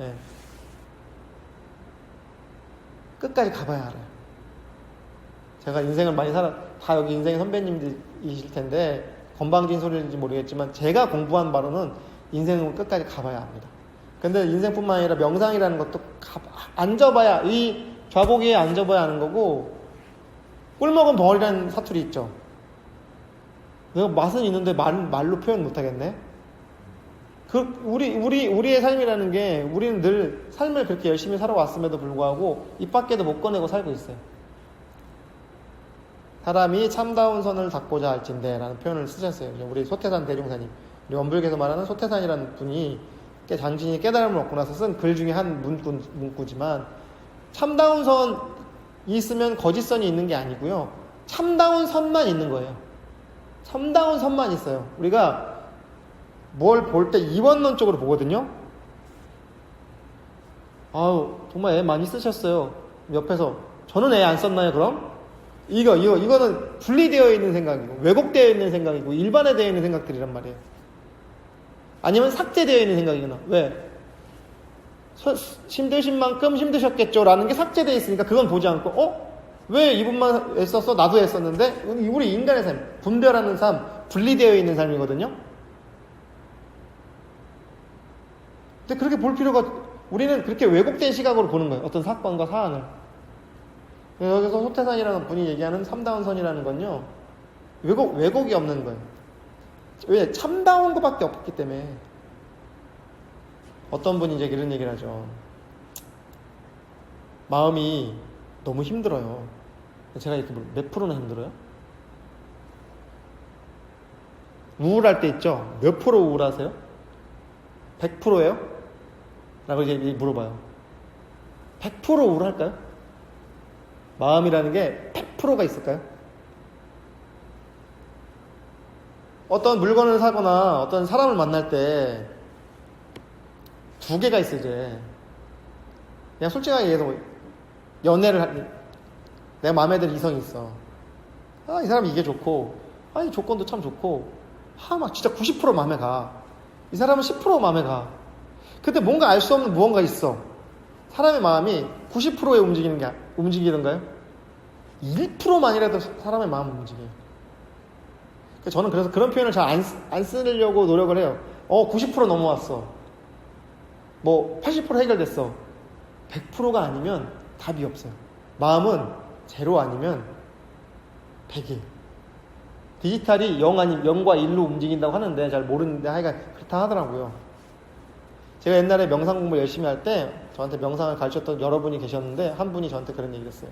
예. 끝까지 가봐야 알아요. 제가 인생을 많이 다 여기 인생의 선배님들이실 텐데 건방진 소리인지 모르겠지만 제가 공부한 바로는 인생을 끝까지 가봐야 합니다. 근데 인생뿐만 아니라 명상이라는 것도 앉아봐야, 이 좌보기에 앉아봐야 하는 거고, 꿀먹은 벙어리라는 사투리 있죠. 내가 맛은 있는데 말로 표현 못하겠네. 우리의 삶이라는 게, 우리는 늘 삶을 그렇게 열심히 살아왔음에도 불구하고 입 밖에도 못 꺼내고 살고 있어요. 사람이 참다운 선을 닦고자 할진대 라는 표현을 쓰셨어요. 우리 소태산 대종사님, 우리 원불교에서 말하는 소태산이라는 분이 장진이 깨달음을 얻고 나서 쓴 글 중에 한 문구지만, 참다운 선이 있으면 거짓선이 있는 게 아니고요, 참다운 선만 있는 거예요. 참다운 선만 있어요. 우리가 뭘 볼 때 이원론 쪽으로 보거든요. 아우 정말 애 많이 쓰셨어요. 옆에서 저는 애 안 썼나요 그럼? 이거는 분리되어 있는 생각이고, 왜곡되어 있는 생각이고, 일반화되어 있는 생각들이란 말이에요. 아니면 삭제되어 있는 생각이거나. 왜? 힘드신 만큼 힘드셨겠죠 라는 게 삭제되어 있으니까 그건 보지 않고, 왜 이분만 애썼어? 나도 애썼는데? 우리 인간의 삶, 분별하는 삶, 분리되어 있는 삶이거든요. 근데 그렇게 볼 필요가, 우리는 그렇게 왜곡된 시각으로 보는 거예요. 어떤 사건과 사안을. 여기서 소태산이라는 분이 얘기하는 참다운 선이라는 건요, 왜곡이 없는 거예요. 왜? 참다운 것밖에 없기 때문에. 어떤 분이 이제 이런 얘기를 하죠. 마음이 너무 힘들어요. 제가 이렇게 몇 프로나 힘들어요? 우울할 때 있죠? 몇 프로 우울하세요? 100%예요? 라고 이제 물어봐요. 100% 우울할까요? 마음이라는 게 100%가 있을까요? 어떤 물건을 사거나 어떤 사람을 만날 때 두 개가 있어. 이제 그냥 솔직하게 얘기해서 내가 마음에 드는 이성이 있어. 이 사람이 이게 좋고, 이 조건도 참 좋고, 막 진짜 90% 마음에 가. 이 사람은 10% 마음에 가. 근데 뭔가 알 수 없는 무언가 있어. 사람의 마음이 90%에 움직이던가요? 1%만이라도 사람의 마음을 움직여요. 저는 그래서 그런 표현을 잘 안 쓰려고 노력을 해요. 90% 넘어왔어. 80% 해결됐어. 100%가 아니면 답이 없어요. 마음은 0 아니면 100이에요. 디지털이 0과 1로 움직인다고 하는데 잘 모르는데 하여간 그렇다 하더라고요. 제가 옛날에 명상 공부 열심히 할 때 저한테 명상을 가르쳤던 여러분이 계셨는데, 한 분이 저한테 그런 얘기를 했어요.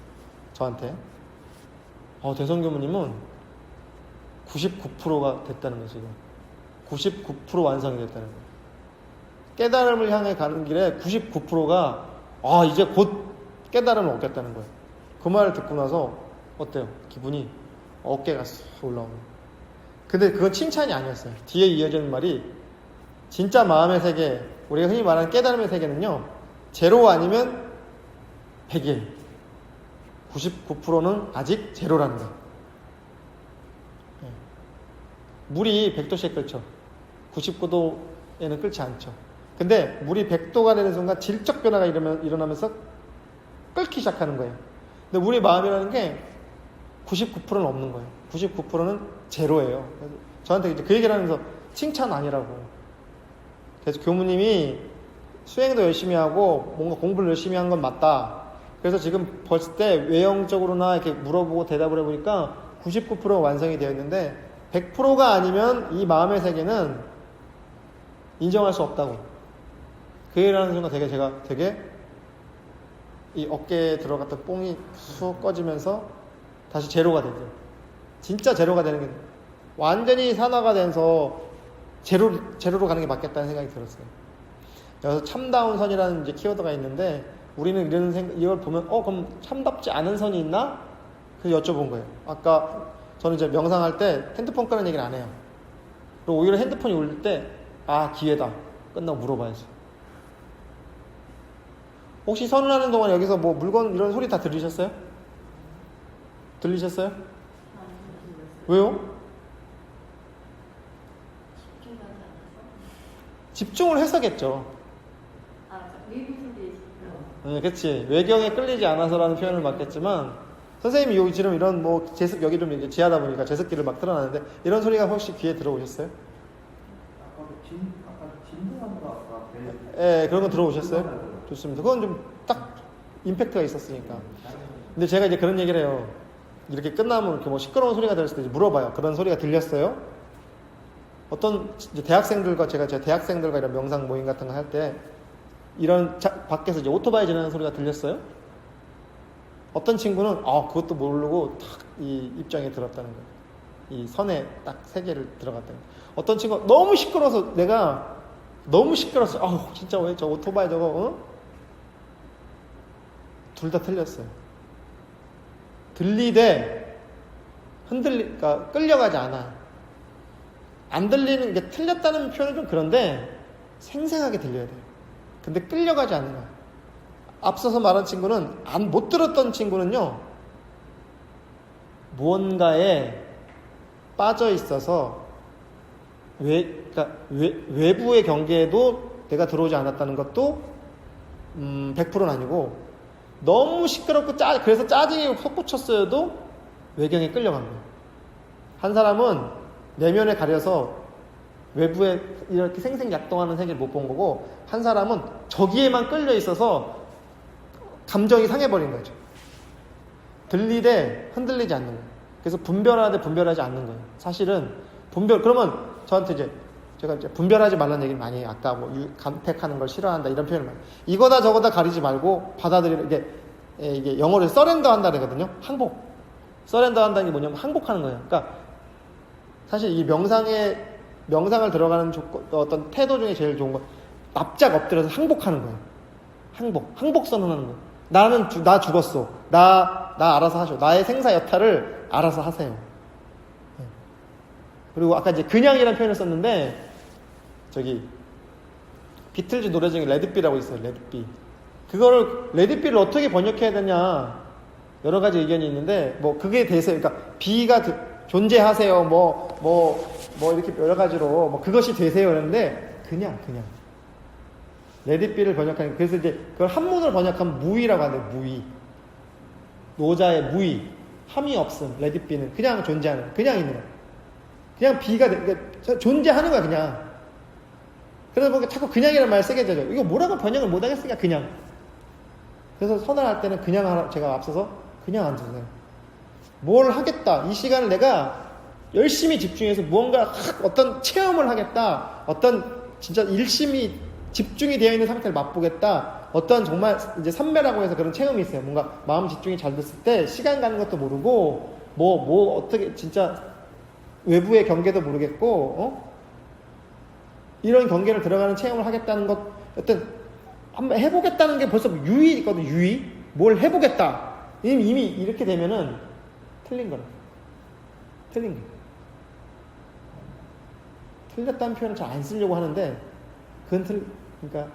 저한테 대성교무님은 99%가 됐다는 거죠. 지금 99% 완성이 됐다는 거예요. 깨달음을 향해 가는 길에 99%가 이제 곧 깨달음을 얻겠다는 거예요. 그 말을 듣고 나서 어때요? 기분이 어깨가 쑥 올라오는. 근데 그건 칭찬이 아니었어요. 뒤에 이어지는 말이, 진짜 마음의 세계, 우리가 흔히 말하는 깨달음의 세계는요, 0 아니면 100이에요. 99%는 아직 0라는 거예요. 물이 100도씩 끓죠. 99도에는 끓지 않죠. 근데 물이 100도가 되는 순간 질적 변화가 일어나면서 끓기 시작하는 거예요. 근데 우리 마음이라는 게 99%는 없는 거예요. 99%는 0예요. 그래서 저한테 이제 그 얘기를 하면서 칭찬 아니라고. 그래서 교무님이 수행도 열심히 하고 뭔가 공부를 열심히 한 건 맞다. 그래서 지금 봤을 때 외형적으로나 이렇게 물어보고 대답을 해보니까 99% 완성이 되어 있는데 100%가 아니면 이 마음의 세계는 인정할 수 없다고. 그 얘기를 하는 순간 제가 되게 이 어깨에 들어갔던 뽕이 쑥 꺼지면서 다시 0가 되죠. 진짜 0가 되는 게, 완전히 산화가 돼서 제로로 가는 게 맞겠다는 생각이 들었어요. 그래서 참다운 선이라는 이제 키워드가 있는데, 우리는 이걸 보면 그럼 참답지 않은 선이 있나? 그래서 여쭤본 거예요. 아까 저는 이제 명상할 때 핸드폰 끄는 얘기를 안 해요. 그리고 오히려 핸드폰이 울릴 때 기회다. 끝나고 물어봐야지. 혹시 선을 하는 동안 여기서 물건 이런 소리 다 들리셨어요? 들리셨어요? 왜요? 집중하지 않아서? 집중을 해서겠죠. 네 네, 그치. 외경에 끌리지 않아서라는 표현을 맞겠지만, 선생님이 여기 지금 이런 뭐 제습 여기 좀 이제 지하다 보니까 제습기를 막 틀어놨는데 이런 소리가 혹시 귀에 들어오셨어요? 아까 진동한 거 아까 예, 그런 거 들어오셨어요? 좋습니다. 그건 좀 딱 임팩트가 있었으니까. 근데 제가 이제 그런 얘기를 해요. 이렇게 끝나면 이렇게 뭐 시끄러운 소리가 들렸을 때 이제 물어봐요. 그런 소리가 들렸어요? 어떤 이제 대학생들과 제가 대학생들과 이런 명상 모임 같은 거 할 때 이런 밖에서 이제 오토바이 지나는 소리가 들렸어요? 어떤 친구는 그것도 모르고 딱 이 입장에 들었다는 거예요. 이 선에 딱 세 개를 들어갔다는 거예요. 어떤 친구가 너무 시끄러워서 내가 너무 시끄러웠어. 진짜 왜 저 오토바이 저거 둘 다 틀렸어요. 들리되 그러니까 끌려가지 않아. 안 들리는 게 틀렸다는 표현은 좀 그런데 생생하게 들려야 돼요. 근데 끌려가지 않는 거야. 앞서서 말한 친구는 못 들었던 친구는요, 무언가에 빠져 있어서 그러니까 외부의 경계에도 내가 들어오지 않았다는 것도 100%는 아니고 너무 시끄럽고 그래서 짜증이 솟구쳤어도 외경에 끌려간 거예요. 한 사람은 내면에 가려서 외부에 이렇게 생생작동하는 세계를 못 본 거고, 한 사람은 저기에만 끌려 있어서 감정이 상해버린 거죠. 들리되 흔들리지 않는 거예요. 그래서 분별하되 분별하지 않는 거예요. 사실은 그러면 저한테 제가 분별하지 말라는 얘기를 많이 해요. 아까 간택하는 걸 싫어한다 이런 표현을 많이 해요. 이거다 저거다 가리지 말고 받아들이는 이게 영어로 서렌더 한다 그러거든요. 항복. 서렌더 한다는 게 뭐냐면 항복하는 거예요. 그러니까 사실 이 명상을 들어가는 어떤 태도 중에 제일 좋은 건 납작 엎드려서 항복하는 거예요. 항복 선언하는 거예요. 나 죽었어. 나 알아서 하셔. 나의 생사 여타를 알아서 하세요. 그리고 아까 이제 그냥이라는 표현을 썼는데, 비틀즈 노래 중에 레드비라고 있어요. 레드비. 그거를 레드비를 어떻게 번역해야 되냐 여러 가지 의견이 있는데, 그게 대세요. 그러니까 비가 존재하세요. 이렇게 여러 가지로 그것이 되세요. 그런데 그냥 레드비를 번역하는, 그래서 이제 그걸 한문으로 번역하면 무의라고 하는데, 무의. 노자의 무의. 함이 없음. 레드비는 그냥 존재하는, 그냥 있는 거예요. 그냥 비가 그러니까 존재하는 거야, 그냥. 그래서 보니까 자꾸 그냥이라는 말 쓰게 되죠. 이거 뭐라고 번역을 못 하겠으니까 그냥. 그래서 선언할 때는 그냥 제가 앞서서 그냥 앉으세요. 뭘 하겠다. 이 시간을 내가 열심히 집중해서 무언가 어떤 체험을 하겠다. 어떤 진짜 일심이 집중이 되어 있는 상태를 맛보겠다. 어떤 정말 이제 삼매라고 해서 그런 체험이 있어요. 뭔가 마음 집중이 잘 됐을 때 시간 가는 것도 모르고 어떻게 진짜 외부의 경계도 모르겠고 이런 경계를 들어가는 체험을 하겠다는 것, 한번 해보겠다는 게 벌써 유의 있거든. 유의. 뭘 해보겠다. 이미 이렇게 되면은 틀린 거라. 틀린 거. 틀렸다는 표현을 잘 안 쓰려고 하는데, 그러니까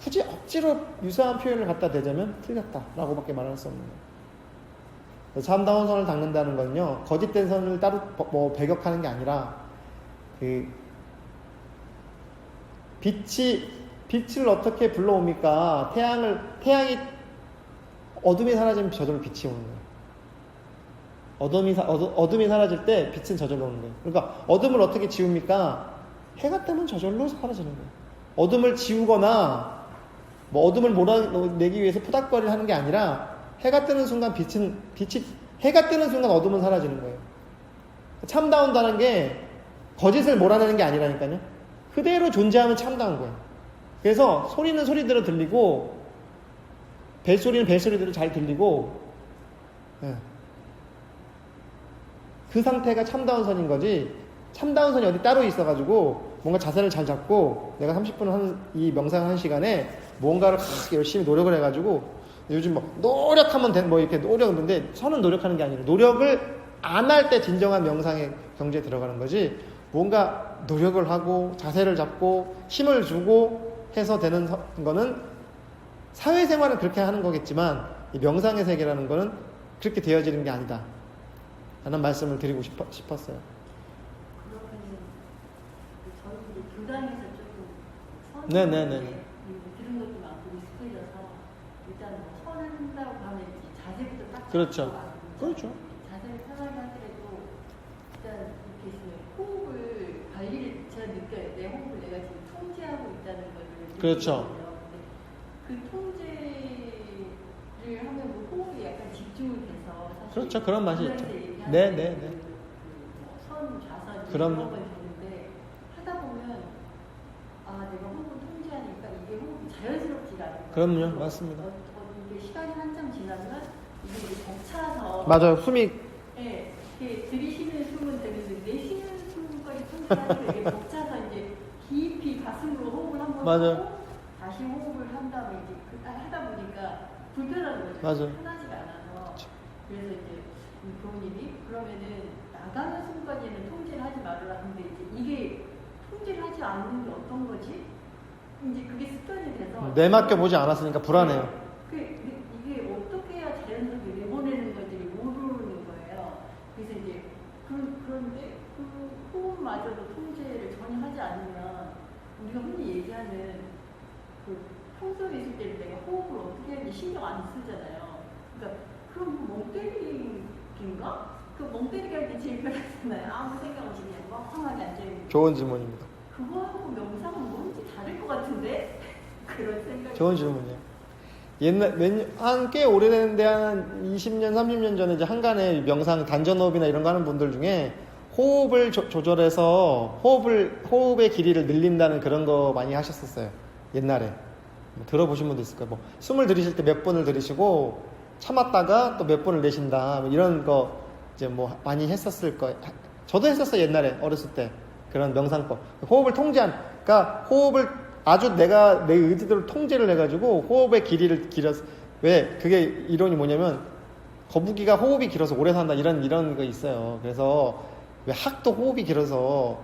굳이 억지로 유사한 표현을 갖다 대자면 틀렸다라고밖에 말할 수 없는 거예요. 참다운 선을 닦는다는 건요, 거짓된 선을 따로 배격하는 게 아니라, 빛을 어떻게 불러옵니까? 태양이 어둠이 사라지면 저절로 빛이 오는 거예요. 어둠이 사라질 때 빛은 저절로 오는 거예요. 그러니까 어둠을 어떻게 지웁니까? 해가 뜨면 저절로 사라지는 거예요. 어둠을 지우거나 어둠을 몰아내기 위해서 푸닥거리를 하는 게 아니라, 해가 뜨는 순간 해가 뜨는 순간 어둠은 사라지는 거예요. 참다운다는 게 거짓을 몰아내는 게 아니라니까요. 그대로 존재하면 참다운 거예요. 그래서 소리는 소리대로 들리고, 벨소리는 벨소리대로 잘 들리고, 그 상태가 참다운 선인 거지, 참다운 선이 어디 따로 있어가지고 뭔가 자세를 잘 잡고 내가 30분 하는 이 명상 한 시간에 뭔가를 열심히 노력을 해가지고, 요즘 노력하면 이렇게 노력인데, 선은 노력하는 게 아니라 노력을 안 할 때 진정한 명상의 경지에 들어가는 거지, 뭔가 노력을 하고 자세를 잡고 힘을 주고 해서 되는 거는 사회생활은 그렇게 하는 거겠지만, 이 명상의 세계라는 거는 그렇게 되어지는 게 아니다 라는 말씀을 드리고 싶었어요. 그러면 저희들이 교단에서 조금 네네네. 들은 것도 많고 익숙해져서 일단 뭐 선을 한다고 하면 이제 자세부터 딱 그렇죠. 잡고 가는 거죠. 그렇죠. 자세를 편하게 하더라도 일단 이렇게 있으면 호흡을 관리를 제가 느껴요. 내 호흡을 내가 지금 통제하고 있다는 거를 그렇죠. 느끼거든요. 근데 그 통제를 하면 그 호흡에 약간 집중이 돼서 사실 그렇죠. 그런 맛이 있죠. 얘기하는 네, 네, 네. 선 좌선 그럼요. 이런 건 되는데 하다 보면 아 내가 호흡을 통제하니까 이게 호흡이 자연스럽지가 않아요. 그럼요. 맞습니다. 이게 시간이 한참 지나면 이게 이제 벅차서 맞아요. 숨이 네, 이렇게 들이쉬는 숨은 되는데 내쉬는 숨까지 통제하니까 이게 벅차서 이제 깊이 가슴으로 호흡을 한번 맞아요. 하고 다시 호흡을 한 다음에 이제 하다 보니까 불편한 거죠. 맞아요. 편하지가 않아서 그래서 이제 이 부모님이 그러면은 나가는 숨까지는 통제를 하지 말으라 하는데 이제 이게 통제를 하지 않는 게 어떤 거지? 이제 그게 습관이 돼서 내맡겨 보지 않았으니까 불안해요. 이게 어떻게 해야 자연스럽게 내보내는 건지 모르는 거예요. 그래서 이제 그런데 그 호흡마저도 통제를 전혀 하지 않으면 우리가 흔히 얘기하는 그 평소에 있을 때는 내가 호흡을 어떻게 하는지 신경 안 쓰잖아요. 그러니까 그럼 멍 때리기인가? 그 멍 때리기 할 때 제일 편하잖아요. 아무 생각 없이 그냥 멍하게 앉아있는. 좋은 질문입니다. 그거하고 명상은 뭔지 다를 것 같은데? 그런 생각이. 좋은 질문이에요. 한 꽤 오래됐는데 한 20년, 30년 전에 이제 한간에 명상 단전호흡이나 이런 거 하는 분들 중에 호흡을 조절해서 호흡의 길이를 늘린다는 그런 거 많이 하셨었어요. 옛날에. 뭐 들어보신 분도 있을 거예요. 뭐 숨을 들이실 때 몇 번을 들이쉬고 참았다가 또 몇 번을 내쉰다. 뭐 이런 거 이제 뭐 많이 했었을 거예요. 저도 했었어요. 옛날에 어렸을 때. 그런 명상법. 호흡을 그러니까 호흡을 아주 내가 내 의지대로 통제를 해가지고 호흡의 길이를 길어서 왜 그게 이론이 뭐냐면 거북이가 호흡이 길어서 오래 산다 이런 거 있어요. 그래서 왜 학도 호흡이 길어서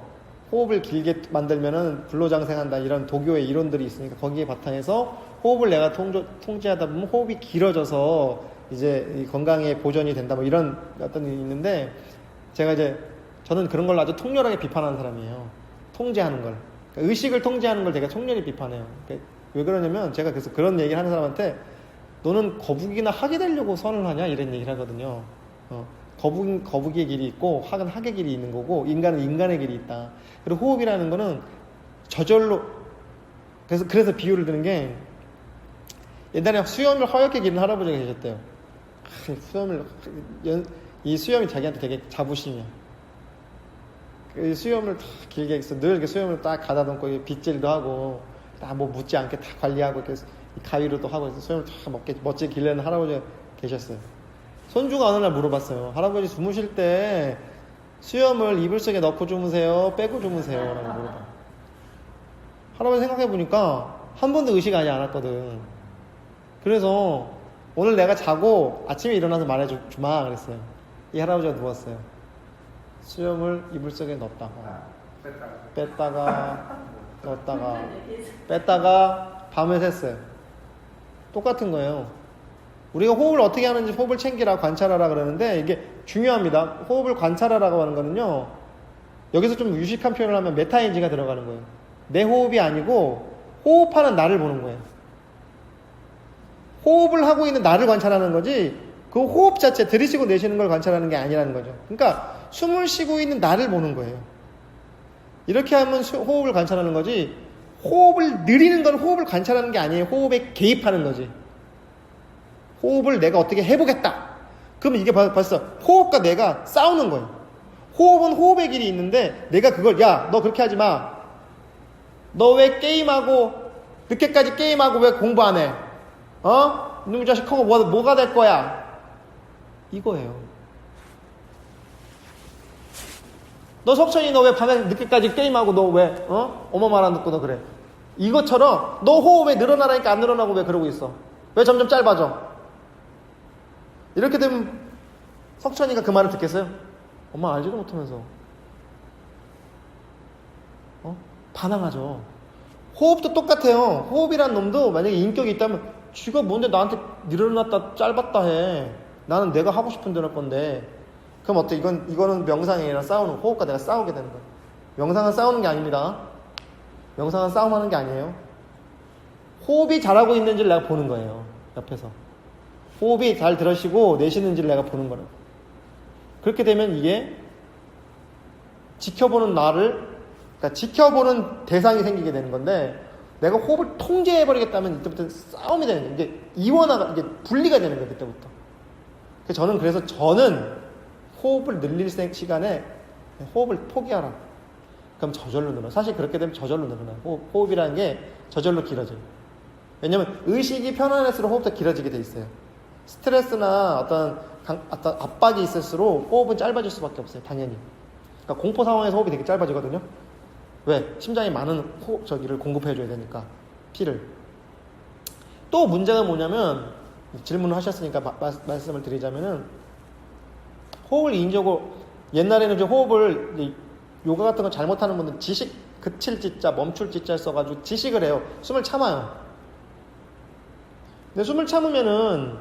호흡을 길게 만들면은 불로장생한다 이런 도교의 이론들이 있으니까 거기에 바탕에서 호흡을 내가 통제하다 보면 호흡이 길어져서 이제 이 건강에 보존이 된다 뭐 이런 어떤 일이 있는데 저는 그런 걸 아주 통렬하게 비판하는 사람이에요. 통제하는 걸. 그러니까 의식을 통제하는 걸 되게 통렬히 비판해요. 그러니까 왜 그러냐면 제가 그래서 그런 얘기를 하는 사람한테 너는 거북이나 학이 되려고 선을 하냐? 이런 얘기를 하거든요. 거북이의 길이 있고 학은 학의 길이 있는 거고 인간은 인간의 길이 있다. 그리고 호흡이라는 거는 저절로 그래서 비유를 드는 게 옛날에 수염을 허옇게 기른 할아버지가 계셨대요. 이 수염이 자기한테 되게 자부심이야. 그 수염을 다 길게 해서 늘 이렇게 수염을 딱 가다듬고 빗질도 하고 다 뭐 묻지 않게 다 관리하고 이렇게 가위로도 하고 해서 수염을 다 멋지게 기르는 할아버지가 계셨어요. 손주가 어느 날 물어봤어요. 할아버지 주무실 때 수염을 이불 속에 넣고 주무세요? 빼고 주무세요? 라고 물어봐. 할아버지 생각해보니까 한 번도 의식 하지 않았거든. 그래서 오늘 내가 자고 아침에 일어나서 말해주마 그랬어요. 이 할아버지가 누웠어요. 수염을 이불 속에 넣었다가 뺐다가 넣었다가 뺐다가 밤을 샜어요. 똑같은 거예요. 우리가 호흡을 어떻게 하는지 호흡을 챙기라 관찰하라 그러는데 이게 중요합니다. 호흡을 관찰하라고 하는 거는요. 여기서 좀 유식한 표현을 하면 메타인지가 들어가는 거예요. 내 호흡이 아니고 호흡하는 나를 보는 거예요. 호흡을 하고 있는 나를 관찰하는 거지 그 호흡 자체 들이쉬고 내쉬는 걸 관찰하는 게 아니라는 거죠. 그러니까 숨을 쉬고 있는 나를 보는 거예요. 이렇게 하면 호흡을 관찰하는 거지 호흡을 느리는 건 호흡을 관찰하는 게 아니에요. 호흡에 개입하는 거지. 호흡을 내가 어떻게 해보겠다. 그럼 이게 벌써 호흡과 내가 싸우는 거예요. 호흡은 호흡의 길이 있는데 내가 그걸 야 너 그렇게 하지 마. 너 왜 게임하고 늦게까지 게임하고 왜 공부 안 해? 이놈의 자식 크고 뭐가 될 거야? 이거예요. 너 석천이 너 왜 밤에 늦게까지 게임하고 너 왜 엄마 말 안 듣고 너 그래? 이것처럼 너 호흡에 늘어나라니까 안 늘어나고 왜 그러고 있어? 왜 점점 짧아져? 이렇게 되면 석천이가 그 말을 듣겠어요? 엄마 알지도 못하면서 반항하죠. 호흡도 똑같아요. 호흡이란 놈도 만약에 인격이 있다면 쥐가 뭔데 나한테 늘어났다 짧았다 해. 나는 내가 하고 싶은 대로 할 건데. 그럼 어때? 이거는 명상이 아니라 싸우는 호흡과 내가 싸우게 되는 거예요. 명상은 싸우는 게 아닙니다. 명상은 싸움하는 게 아니에요. 호흡이 잘하고 있는지를 내가 보는 거예요. 옆에서. 호흡이 잘 들어쉬고 내쉬는지를 내가 보는 거라고. 그렇게 되면 이게 지켜보는 나를, 그러니까 지켜보는 대상이 생기게 되는 건데, 내가 호흡을 통제해버리겠다면 이때부터 싸움이 되는 거예요. 이게 이원화가, 이게 분리가 되는 거예요, 그때부터. 그래서 저는 호흡을 늘릴 시간에 호흡을 포기하라. 그럼 저절로 늘어. 사실 그렇게 되면 저절로 늘어나요. 호흡이라는 게 저절로 길어져요. 왜냐면 의식이 편안할수록 호흡도 길어지게 돼 있어요. 스트레스나 어떤 압박이 있을수록 호흡은 짧아질 수밖에 없어요. 당연히. 그러니까 공포 상황에서 호흡이 되게 짧아지거든요. 왜? 심장이 많은 저기를 공급해줘야 되니까. 피를. 또 문제가 뭐냐면, 질문을 하셨으니까 말씀을 드리자면은, 호흡을 인적으로, 옛날에는 좀 호흡을, 요가 같은 거 잘못하는 분들은 그칠 지자, 멈출 지자 써가지고 지식을 해요. 숨을 참아요. 근데 숨을 참으면은,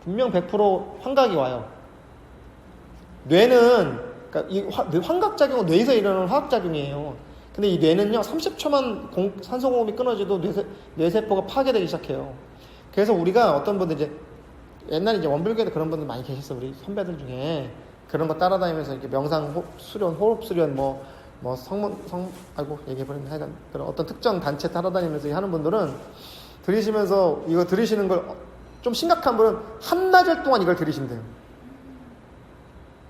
분명 100% 환각이 와요. 뇌는, 그러니까 이 환각작용은 뇌에서 일어나는 화학작용이에요. 근데 이 뇌는요, 30초만 산소공급이 끊어져도 뇌세포가 파괴되기 시작해요. 그래서 우리가 어떤 분들 옛날에 원불교에도 그런 분들 많이 계셨어요. 우리 선배들 중에. 그런 거 따라다니면서 이렇게 명상, 수련, 호흡 수련, 얘기해버렸네. 하여간 그런 어떤 특정 단체 따라다니면서 하는 분들은 들으시면서 이거 들으시는 걸 좀 심각한 분은 한나절 동안 이걸 들으신대요.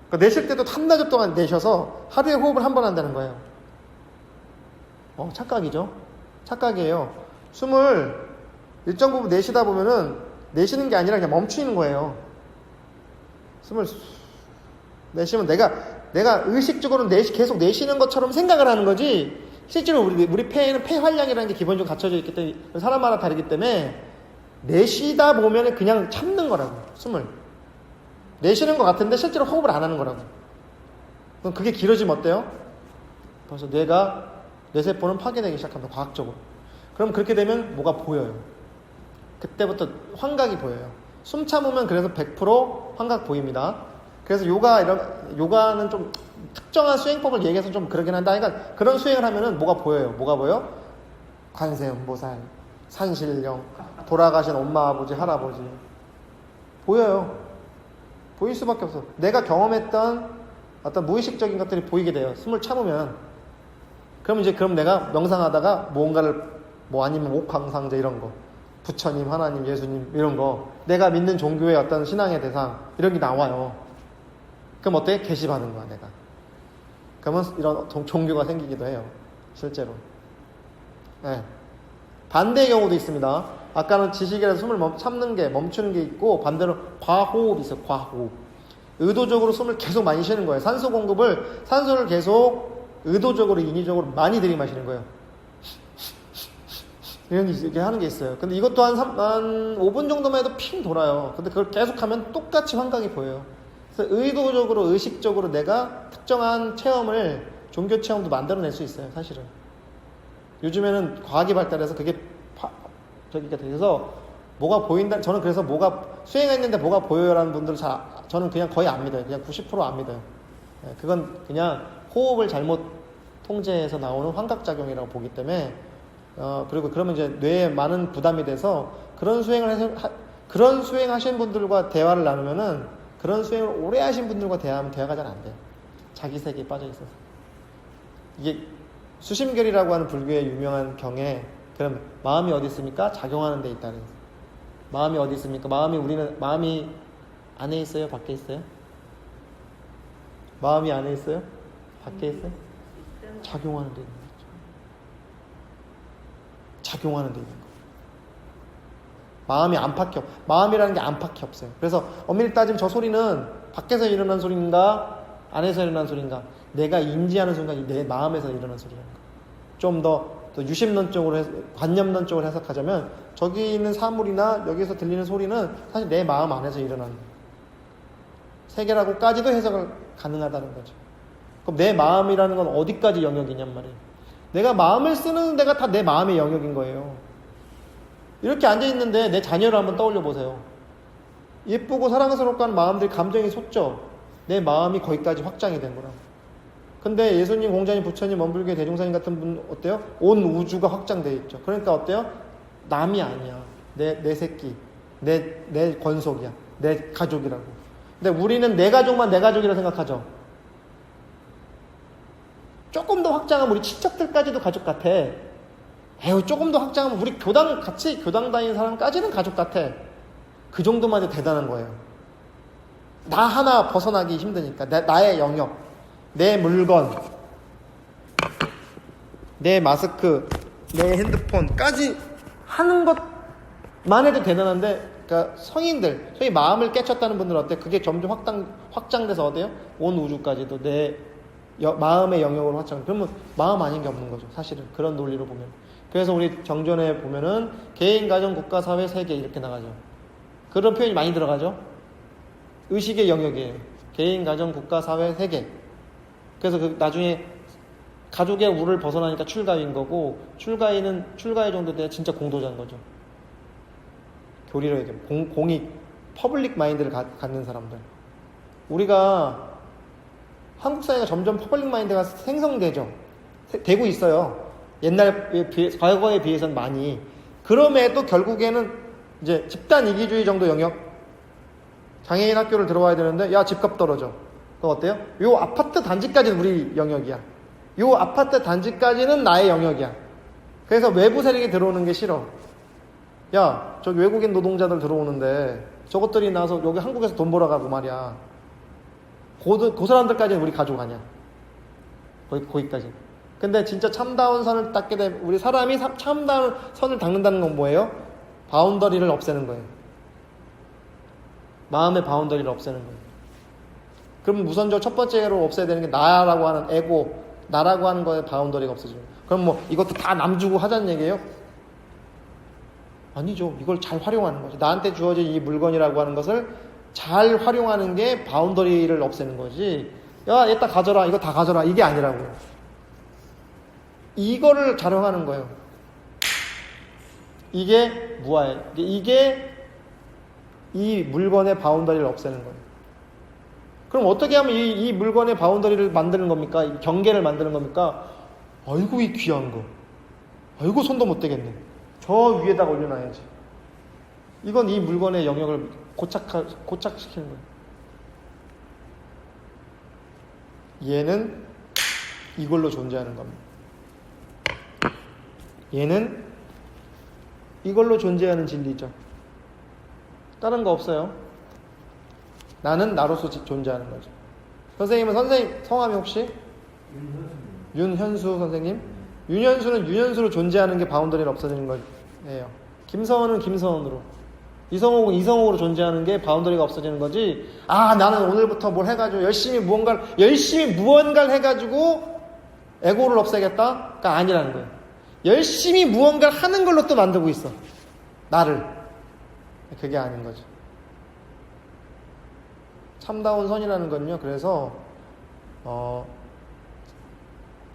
그러니까 내쉴 때도 한나절 동안 내셔서 하루에 호흡을 한 번 한다는 거예요. 착각이죠? 착각이에요. 숨을 일정 부분 내쉬다 보면은 내쉬는 게 아니라 그냥 멈추는 거예요. 숨을 내쉬면 내가 의식적으로 계속 내쉬는 것처럼 생각을 하는 거지, 실제로 우리 폐에는 폐활량이라는 게 기본적으로 갖춰져 있기 때문에 사람마다 다르기 때문에 내쉬다 보면 그냥 참는 거라고. 숨을 내쉬는 것 같은데 실제로 호흡을 안 하는 거라고. 그럼 그게 길어지면 어때요? 벌써 뇌세포는 파괴되기 시작합니다. 과학적으로. 그럼 그렇게 되면 뭐가 보여요. 그때부터 환각이 보여요. 숨 참으면 그래서 100% 환각 보입니다. 그래서 요가는 좀 특정한 수행법을 얘기해서 좀 그러긴 한다. 그러니까 그런 수행을 하면은 뭐가 보여요. 뭐가 보여? 관세음보살, 산신령, 돌아가신 엄마, 아버지, 할아버지. 보여요. 보일 수밖에 없어. 내가 경험했던 어떤 무의식적인 것들이 보이게 돼요. 숨을 참으면. 그럼 내가 명상하다가 뭔가를, 아니면 옥황상제 이런 거, 부처님, 하나님, 예수님 이런 거, 내가 믿는 종교의 어떤 신앙의 대상 이런 게 나와요. 그럼 어때? 계시받는 거야, 내가. 그러면 이런 종교가 생기기도 해요. 실제로. 네. 반대의 경우도 있습니다. 아까는 지식이라서 숨을 멈추는 게 있고, 반대로 과호흡이 있어요. 과호흡. 의도적으로 숨을 계속 많이 쉬는 거예요. 산소를 계속 의도적으로, 인위적으로 많이 들이마시는 거예요. 이렇게 하는 게 있어요. 근데 이것도 한 5분 정도만 해도 핑 돌아요. 근데 그걸 계속하면 똑같이 환각이 보여요. 그래서 의도적으로, 의식적으로 내가 특정한 체험을, 종교 체험도 만들어낼 수 있어요, 사실은. 요즘에는 과학이 발달해서 그게 저기가 돼서 뭐가 보인다. 저는 그래서 수행했는데 뭐가 보여요라는 분들은 저는 그냥 거의 안 믿어요. 그냥 90% 안 믿어요. 그건 그냥 호흡을 잘못 통제해서 나오는 환각작용이라고 보기 때문에, 그리고 그러면 이제 뇌에 많은 부담이 돼서 그런 수행하신 분들과 대화를 나누면은, 그런 수행을 오래 하신 분들과 대화하면 대화가 잘 안 돼요. 자기 세계에 빠져 있어서. 이게 수심결이라고 하는 불교의 유명한 경에, 그럼 마음이 어디 있습니까? 작용하는 데 있다는. 마음이 어디 있습니까? 마음이 안에 있어요? 밖에 있어요? 마음이 안에 있어요? 밖에 있어요? 작용하는 데 있는 거죠. 작용하는 데 있는 거. 마음이라는 게 안팎이 없어요. 그래서 엄밀히 따지면 저 소리는 밖에서 일어난 소리인가, 안에서 일어난 소리인가, 내가 인지하는 순간 내 마음에서 일어난 소리라는 거. 좀 더 유심론적으로 관념론적으로 해석하자면, 저기 있는 사물이나 여기서 들리는 소리는 사실 내 마음 안에서 일어나는 세계라고까지도 해석을 가능하다는 거죠. 그럼 내 마음이라는 건 어디까지 영역이냔 말이에요. 내가 마음을 쓰는 데가 다 내 마음의 영역인 거예요. 이렇게 앉아있는데 내 자녀를 한번 떠올려 보세요. 예쁘고 사랑스럽고 하는 마음들이 감정이 솟죠. 내 마음이 거기까지 확장이 된 거라고. 근데 예수님, 공자님, 부처님, 원불교, 대종사님 같은 분 어때요? 온 우주가 확장되어 있죠. 그러니까 어때요? 남이 아니야. 내 새끼, 내 권속이야. 내 가족이라고. 근데 우리는 내 가족만 내 가족이라고 생각하죠. 조금 더 확장하면 우리 친척들까지도 가족 같아. 에휴, 조금 더 확장하면 우리 같이 교당 다니는 사람까지는 가족 같아. 그 정도만 해도 대단한 거예요. 나 하나 벗어나기 힘드니까. 나의 영역, 내 물건, 내 마스크, 내 핸드폰까지 하는 것만 해도 대단한데, 그러니까 성인들, 소위 마음을 깨쳤다는 분들은 어때? 그게 점점 확장돼서 어때요? 온 우주까지도 내 마음의 영역으로 확장. 그러면 마음 아닌 게 없는 거죠. 사실은 그런 논리로 보면. 그래서 우리 정전에 보면은 개인, 가정, 국가, 사회, 세계 이렇게 나가죠. 그런 표현이 많이 들어가죠. 의식의 영역이에요. 개인, 가정, 국가, 사회, 세계. 그래서 나중에 가족의 우를 벗어나니까 출가인 거고, 출가의 정도 돼야 진짜 공도자인 거죠. 교리로 얘기하면 공익, 퍼블릭 마인드를 갖는 사람들. 우리가 한국 사회가 점점 퍼블릭 마인드가 생성되죠. 되고 있어요. 과거에 비해서는 많이. 그럼에도 결국에는 이제 집단 이기주의 정도 영역. 장애인 학교를 들어와야 되는데, 야, 집값 떨어져. 그럼 어때요? 요 아파트 단지까지는 우리 영역이야. 요 아파트 단지까지는 나의 영역이야. 그래서 외부 세력이 들어오는 게 싫어. 야, 저기 외국인 노동자들 들어오는데 저것들이 나와서 여기 한국에서 돈 벌어가고 말이야. 그 사람들까지는 우리 가족 아니야. 거기까지. 근데 진짜 참다운 선을 닦게 되면, 우리 사람이 참다운 선을 닦는다는 건 뭐예요? 바운더리를 없애는 거예요. 마음의 바운더리를 없애는 거예요. 그럼 우선적으로 첫 번째로 없애야 되는 게 나라고 하는 에고, 나라고 하는 거에 바운더리가 없어지죠. 그럼 뭐 이것도 다 남 주고 하자는 얘기예요? 아니죠. 이걸 잘 활용하는 거죠. 나한테 주어진 이 물건이라고 하는 것을 잘 활용하는 게 바운더리를 없애는 거지. 야, 이따 가져라. 이거 다 가져라. 이게 아니라고요. 이거를 자령하는 거예요. 이게 무아예요. 이게 이 물건의 바운더리를 없애는 거예요. 그럼 어떻게 하면 이 물건의 바운더리를 만드는 겁니까? 이 경계를 만드는 겁니까? 아이고, 이 귀한 거. 아이고, 손도 못 대겠네. 저 위에다가 올려놔야지. 이건 이 물건의 영역을 고착시키는 거예요. 얘는 이걸로 존재하는 겁니다. 얘는 이걸로 존재하는 진리죠. 다른 거 없어요. 나는 나로서 존재하는 거죠. 선생님은 선생님 성함이 혹시? 윤현수 선생님? 윤현수는 윤현수로 존재하는 게 바운더리는 없어지는 거예요. 김서원은 김서원으로, 이성옥은 이성옥으로 존재하는 게 바운더리가 없어지는 거지. 아, 나는 오늘부터 뭘 해가지고 열심히 무언가를 해가지고 에고를 없애겠다가 아니라는 거예요. 열심히 무언가를 하는 걸로 또 만들고 있어, 나를. 그게 아닌 거죠. 참다운 선이라는 건요, 그래서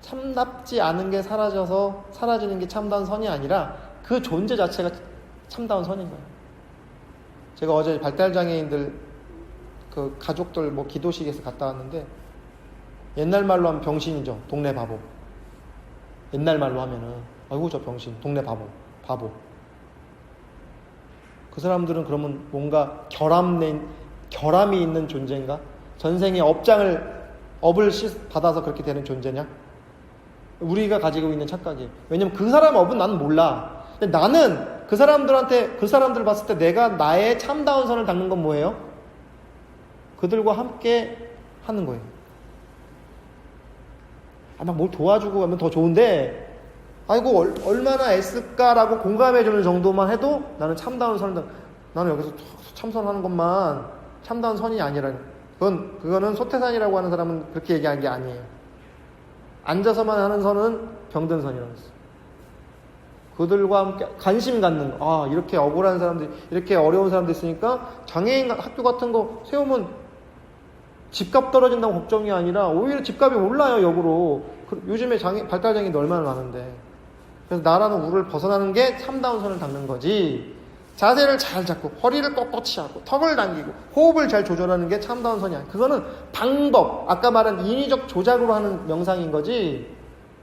참답지 않은 게 사라지는 게 참다운 선이 아니라 그 존재 자체가 참다운 선인 거예요. 제가 어제 발달장애인들 그 가족들 뭐 기도식에서 갔다 왔는데, 옛날 말로 하면 병신이죠. 동네 바보. 옛날 말로 하면은 아이고 저 병신, 동네 바보. 그 사람들은 그러면 뭔가 결함이 있는 존재인가? 전생에 업을 받아서 그렇게 되는 존재냐? 우리가 가지고 있는 착각이에요. 왜냐면 그 사람 업은 나는 몰라. 근데 나는 그 사람들 봤을 때 내가 나의 참다운 선을 닦는 건 뭐예요? 그들과 함께 하는 거예요. 막 뭘 도와주고 하면 더 좋은데, 아이고 얼마나 애쓸까라고 공감해주는 정도만 해도 나는 참다운 선을 나는 여기서 참선하는 것만 참다운 선이 아니라, 그거는 소태산이라고 하는 사람은 그렇게 얘기한 게 아니에요. 앉아서만 하는 선은 병든 선이라고 했어요. 그들과 함께 관심 갖는 거. 아, 이렇게 억울한 사람들, 이렇게 어려운 사람들 있으니까 장애인 학교 같은 거 세우면 집값 떨어진다고 걱정이 아니라 오히려 집값이 올라요, 역으로. 요즘에 발달장애인도 얼마나 많은데. 그래서 나라는 우를 벗어나는 게 참다운 선을 닦는 거지. 자세를 잘 잡고 허리를 꼿꼿이 하고 턱을 당기고 호흡을 잘 조절하는 게 참다운 선이 아니야. 그거는 방법, 아까 말한 인위적 조작으로 하는 명상인 거지,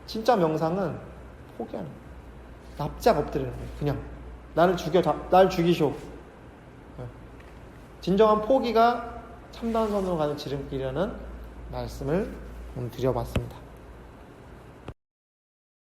진짜 명상은 포기하는 거야. 납작 엎드리는 거예요. 그냥 나를 죽이쇼. 진정한 포기가 참다운 선으로 가는 지름길이라는 말씀을 드려봤습니다.